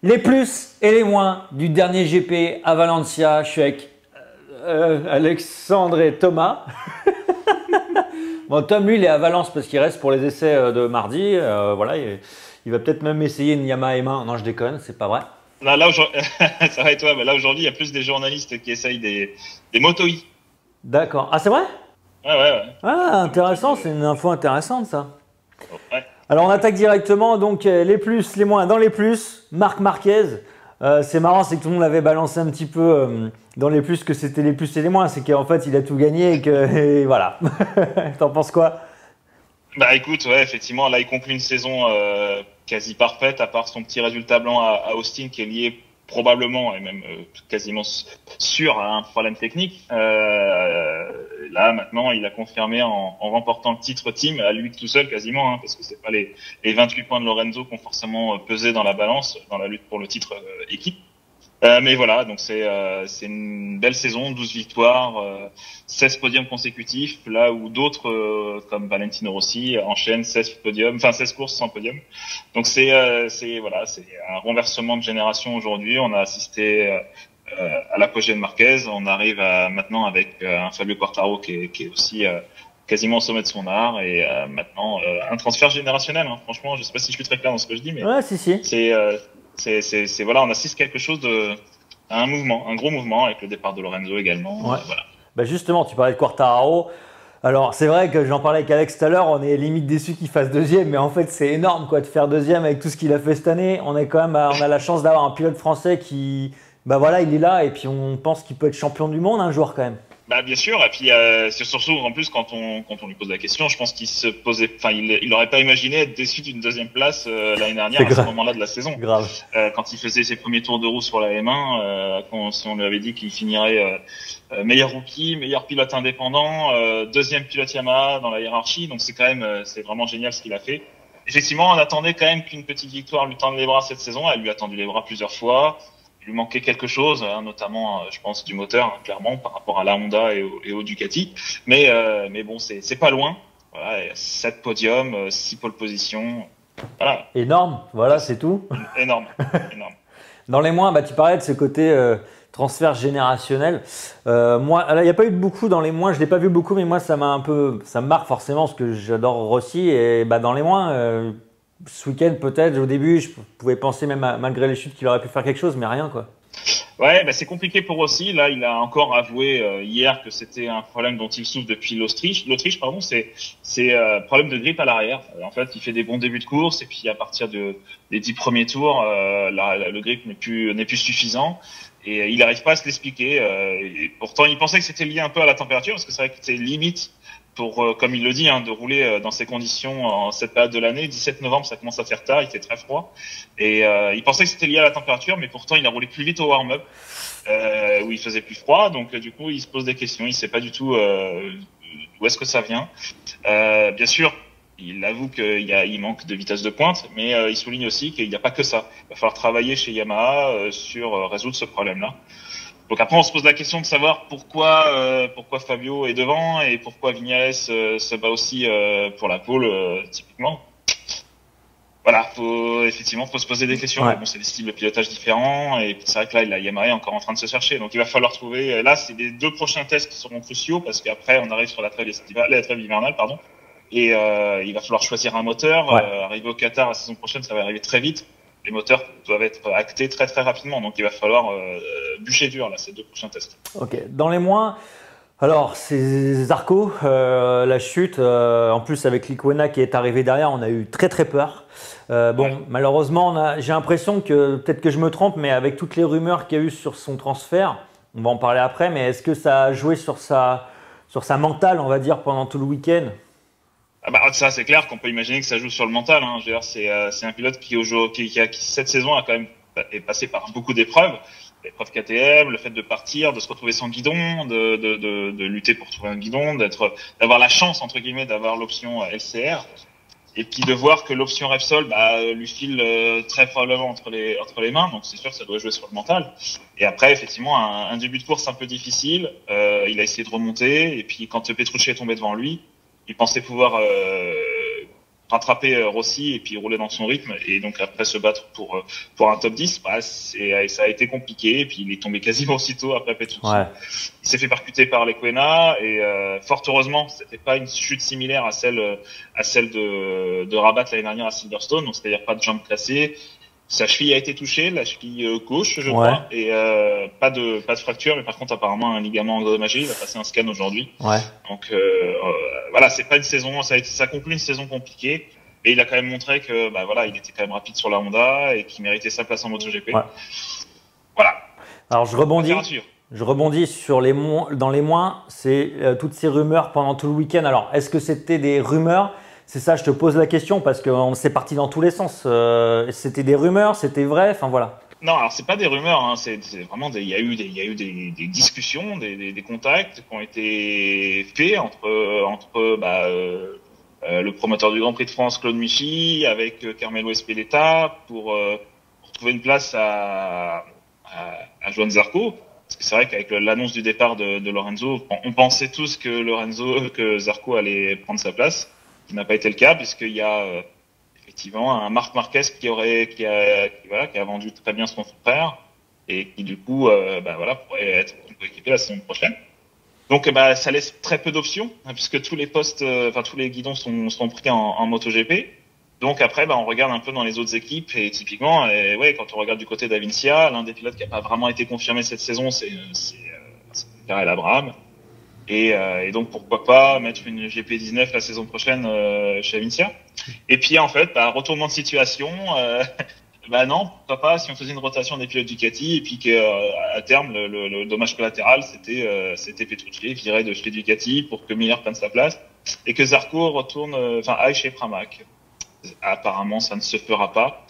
Les plus et les moins du dernier GP à Valencia. Je suis avec Alexandre et Thomas. Bon, Tom, lui, il est à Valence parce qu'il reste pour les essais de mardi. Voilà, il va peut-être même essayer une Yamaha M1. Non, je déconne, c'est pas vrai. Ça va et toi? Là, aujourd'hui, il y a plus des journalistes qui essayent des Moto E. D'accord. Ah, c'est vrai? Ouais, ouais, ouais. Ah, Des Moto intéressant, E. c'est une info intéressante ça. Ouais. Alors on attaque directement, donc les plus, les moins. Dans les plus, Marc Marquez. C'est marrant, c'est que tout le monde avait balancé un petit peu dans les plus que c'était les plus et les moins. C'est qu'en fait il a tout gagné et que et voilà. T'en penses quoi? Bah écoute, ouais, effectivement, là, il conclut une saison quasi parfaite, à part son petit résultat blanc à Austin, qui est lié probablement et même quasiment sûr à un problème technique. Là, maintenant, il a confirmé en remportant le titre team à lui tout seul quasiment, hein, parce que c'est pas les 28 points de Lorenzo qui ont forcément pesé dans la balance dans la lutte pour le titre équipe. Mais voilà, donc c'est une belle saison, 12 victoires, 16 podiums consécutifs, là où d'autres comme Valentino Rossi enchaînent 16 podiums, enfin 16 courses sans podium. Donc c'est voilà, c'est un renversement de génération aujourd'hui. On a assisté à l'apogée de Marquez, on arrive maintenant avec un Fabio Quartararo qui est aussi quasiment au sommet de son art et maintenant un transfert générationnel. Hein. Franchement, je sais pas si je suis très clair dans ce que je dis, mais Ouais, si, si. c'est voilà, on assiste quelque chose à un mouvement, un gros mouvement avec le départ de Lorenzo également. Ouais. Voilà. Bah justement, tu parlais de Quartararo. Alors c'est vrai que j'en parlais avec Alex tout à l'heure, on est limite déçu qu'il fasse deuxième, mais en fait c'est énorme quoi de faire deuxième avec tout ce qu'il a fait cette année. On est quand même, on a la chance d'avoir un pilote français qui, bah voilà, il est là et puis on pense qu'il peut être champion du monde un jour quand même. Bah bien sûr, et puis c'est surtout en plus quand on lui pose la question, je pense qu'il se posait, enfin il aurait pas imaginé être déçu d'une deuxième place l'année C'est dernière à ce grave, moment-là de la saison. grave. Quand il faisait ses premiers tours de roue sur la M1, si on lui avait dit qu'il finirait meilleur rookie, meilleur pilote indépendant, deuxième pilote Yamaha dans la hiérarchie, donc c'est quand même c'est vraiment génial ce qu'il a fait. Effectivement, on attendait quand même qu'une petite victoire lui tende les bras cette saison. Elle lui a tendu les bras plusieurs fois. Il lui manquait quelque chose, hein, notamment, je pense, du moteur, hein, clairement, par rapport à la Honda et au Ducati. Mais bon, c'est pas loin. Voilà, 7 podiums, 6 pole positions. Voilà, Énorme, voilà, c'est tout. énorme, énorme. Dans les moins, bah, tu parlais de ce côté transfert générationnel. Moi, il n'y a pas eu de beaucoup dans les moins, je ne l'ai pas vu beaucoup, mais moi, ça m'a un peu, ça me marque forcément parce que j'adore Rossi. Et bah, dans les moins, ce week-end, peut-être, au début, je pouvais penser même, malgré les chutes, qu'il aurait pu faire quelque chose, mais rien, quoi. Ouais, bah c'est compliqué pour Rossi. Là, il a encore avoué hier que c'était un problème dont il souffre depuis l'Autriche. L'Autriche, pardon, c'est problème de grippe à l'arrière. En fait, il fait des bons débuts de course et puis à partir des 10 premiers tours, le grip n'est plus suffisant et il n'arrive pas à se l'expliquer. Et pourtant, il pensait que c'était lié un peu à la température parce que c'est vrai que c'est limite pour, comme il le dit, hein, de rouler dans ces conditions en cette période de l'année. 17 novembre, ça commence à faire tard, il fait très froid. Et il pensait que c'était lié à la température, mais pourtant il a roulé plus vite au warm-up, où il faisait plus froid. Donc du coup, il se pose des questions. Il sait pas du tout d'où est-ce que ça vient. Bien sûr, il avoue il manque de vitesse de pointe, mais il souligne aussi qu'il n'y a pas que ça. Il va falloir travailler chez Yamaha sur résoudre ce problème-là. Donc après, on se pose la question de savoir pourquoi Fabio est devant et pourquoi Vignales se bat aussi pour la pole, typiquement. Voilà, effectivement, faut se poser des questions. Ouais. Mais bon, c'est des styles de pilotage différents et c'est vrai que là, la Yamaha est encore en train de se chercher. Donc il va falloir trouver. Là, c'est les 2 prochains tests qui seront cruciaux parce qu'après, on arrive sur la trêve hivernale, pardon. Et il va falloir choisir un moteur. Ouais. Arriver au Qatar la saison prochaine, ça va arriver très vite. Les moteurs doivent être actés très très rapidement. Donc il va falloir bûcher dur là ces 2 prochains tests. Ok. Dans les moins, alors c'est Zarco, la chute. En plus avec Likwena qui est arrivé derrière, on a eu très très peur. Bon, Ouais. malheureusement, j'ai l'impression que peut-être que je me trompe, mais avec toutes les rumeurs qu'il y a eu sur son transfert, on va en parler après. Mais est-ce que ça a joué sur sa mentale, on va dire, pendant tout le week-end? Ah bah ça c'est clair qu'on peut imaginer que ça joue sur le mental. Hein. Je veux dire, c'est un pilote qui cette saison a quand même est passé par beaucoup d'épreuves, l'épreuve KTM, le fait de partir, de se retrouver sans guidon, de lutter pour trouver un guidon, d'avoir la chance entre guillemets d'avoir l'option LCR et puis de voir que l'option Repsol lui file très probablement entre les mains. Donc c'est sûr que ça doit jouer sur le mental. Et après effectivement un début de course un peu difficile. Il a essayé de remonter et puis quand Petrucci est tombé devant lui. Il pensait pouvoir rattraper Rossi et puis rouler dans son rythme et donc après se battre pour un top 10, bah, ça a été compliqué et puis il est tombé quasiment aussitôt après Petrucci. Ouais. Il s'est fait percuter par Lecuona et fort heureusement c'était pas une chute similaire à celle de Rabat l'année dernière à Silverstone, donc c'est-à-dire pas de jambe cassée. Sa cheville a été touchée, la cheville gauche, je crois, et pas de fracture, mais par contre apparemment un ligament endommagé. Il va passer un scan aujourd'hui. Ouais. Donc voilà, c'est pas une saison, ça conclut une saison compliquée, et il a quand même montré que bah voilà, il était quand même rapide sur la Honda et qu'il méritait sa place en MotoGP. Ouais. Voilà. Alors je rebondis sur dans les moins, c'est toutes ces rumeurs pendant tout le week-end. Alors est-ce que c'était des rumeurs? C'est ça, je te pose la question parce qu'on s'est parti dans tous les sens. C'était des rumeurs, c'était vrai, enfin voilà. Non, alors c'est pas des rumeurs, hein, c'est vraiment il y a eu des discussions, des contacts qui ont été faits entre le promoteur du Grand Prix de France, Claude Michy, avec Carmelo Espeleta pour trouver une place à Johan Zarco. Parce que c'est vrai qu'avec l'annonce du départ de Lorenzo, on pensait tous que Zarco allait prendre sa place. Ce qui n'a pas été le cas puisqu'il y a effectivement un Marc Marquez qui a vendu très bien son frère et qui du coup pourrait être équipé la saison prochaine. Donc ça laisse très peu d'options hein, puisque tous les postes, tous les guidons sont pris en MotoGP. Donc après on regarde un peu dans les autres équipes et typiquement quand on regarde du côté d'Avincia, l'un des pilotes qui n'a pas vraiment été confirmé cette saison c'est Karel Abraham. Et donc pourquoi pas mettre une GP19 la saison prochaine chez Avincia. Et puis en fait, retournement de situation, non, pourquoi pas si on faisait une rotation des pilotes Ducati et puis qu'à terme le dommage collatéral c'était Petrucci viré de chez Ducati pour que Miller prenne sa place et que Zarco aille chez Pramac. Apparemment ça ne se fera pas.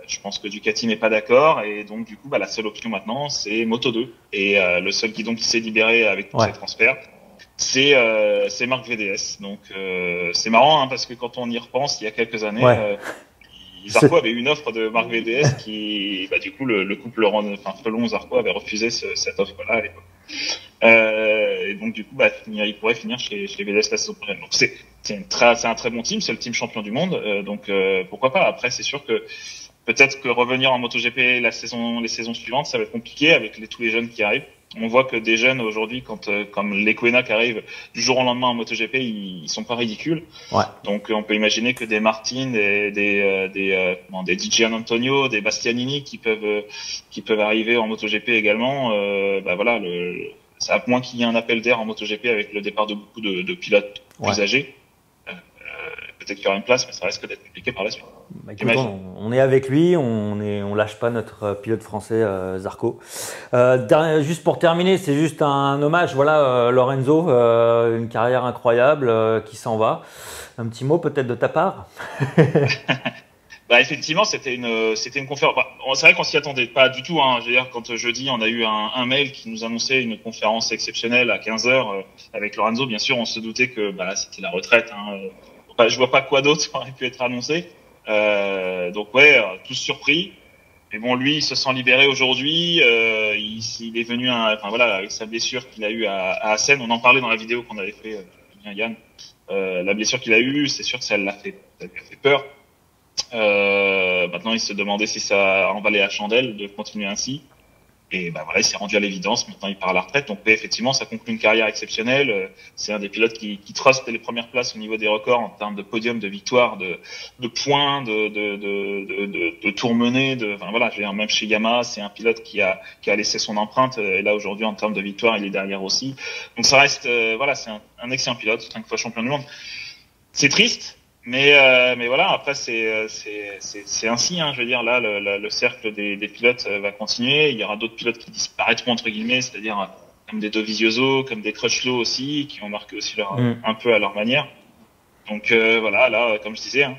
Je pense que Ducati n'est pas d'accord et donc du coup la seule option maintenant c'est Moto2 et le seul guidon qui s'est libéré avec tous ces transferts c'est Marc VDS. Donc c'est marrant hein, parce que quand on y repense il y a quelques années Zarco avait une offre de Marc VDS qui du coup le couple Felon-Zarco avait refusé cette offre là à l'époque. Et donc du coup il pourrait finir chez VDS la saison prochaine. Donc c'est un très bon team, c'est le team champion du monde donc pourquoi pas. Après c'est sûr que peut-être que revenir en MotoGP les saisons suivantes, ça va être compliqué avec tous les jeunes qui arrivent. On voit que des jeunes aujourd'hui, comme Lecuona qui arrive du jour au lendemain en MotoGP, ils sont pas ridicules. Ouais. Donc on peut imaginer que des Martin, des Di Antonio, des Bastianini qui peuvent arriver en MotoGP également. Ça a moins qu'il y ait un appel d'air en MotoGP avec le départ de beaucoup de pilotes plus âgés. Peut-être qu'il y aura une place, mais ça risque d'être compliqué par la suite. Écoute, on est avec lui, on lâche pas notre pilote français Zarco. Juste pour terminer, c'est juste un hommage. Voilà, Lorenzo, une carrière incroyable qui s'en va. Un petit mot peut-être de ta part. Effectivement, c'était une conférence. C'est vrai qu'on s'y attendait pas du tout. Hein. Je veux dire, quand jeudi, on a eu un mail qui nous annonçait une conférence exceptionnelle à 15h avec Lorenzo. Bien sûr, on se doutait que c'était la retraite. Hein. Je vois pas quoi d'autre aurait pu être annoncé. Donc tous surpris. Mais bon, lui, il se sent libéré aujourd'hui. Il est venu, avec sa blessure qu'il a eue à Assen. On en parlait dans la vidéo qu'on avait fait, Yann. La blessure qu'il a eue, c'est sûr que ça lui a fait peur. Maintenant, il se demandait si ça en valait la chandelle de continuer ainsi. Et il s'est rendu à l'évidence. Maintenant, il part à la retraite. Donc, effectivement, ça conclut une carrière exceptionnelle. C'est un des pilotes qui truste les premières places au niveau des records en termes de podium, de victoires, de points, de tours menés. Je veux dire, même chez Yamaha, c'est un pilote qui a laissé son empreinte. Et là, aujourd'hui, en termes de victoires, il est derrière aussi. Donc, ça reste, c'est un excellent pilote, 5 fois champion du monde. C'est triste. Mais voilà, après c'est ainsi, hein, je veux dire, là le cercle des pilotes va continuer. Il y aura d'autres pilotes qui disparaîtront entre guillemets, c'est-à-dire comme des Dovizioso, comme des Crutchlow aussi, qui ont marqué aussi un peu à leur manière. Donc là, comme je disais, hein,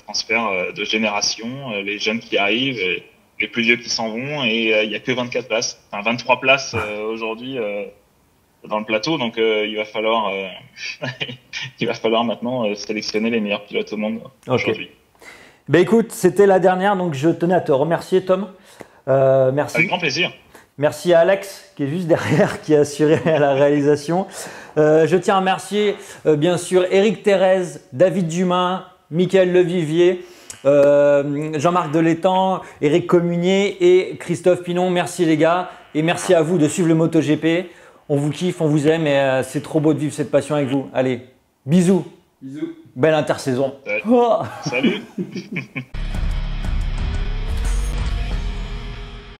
transfert de génération, les jeunes qui arrivent, les plus vieux qui s'en vont, et il y a que 24 places, 23 places aujourd'hui. Dans le plateau, donc il va falloir maintenant sélectionner les meilleurs pilotes au monde aujourd'hui. Écoute, c'était la dernière, donc je tenais à te remercier, Tom. Merci. Avec grand plaisir. Merci à Alex qui est juste derrière, qui a assuré la réalisation. Je tiens à remercier bien sûr Eric Thérèse, David Dumas, Mickaël Levivier, Jean-Marc Delétang, Eric Communier et Christophe Pinon. Merci les gars et merci à vous de suivre le MotoGP. On vous kiffe, on vous aime et c'est trop beau de vivre cette passion avec vous. Allez, bisous. Bisous. Belle intersaison. Salut.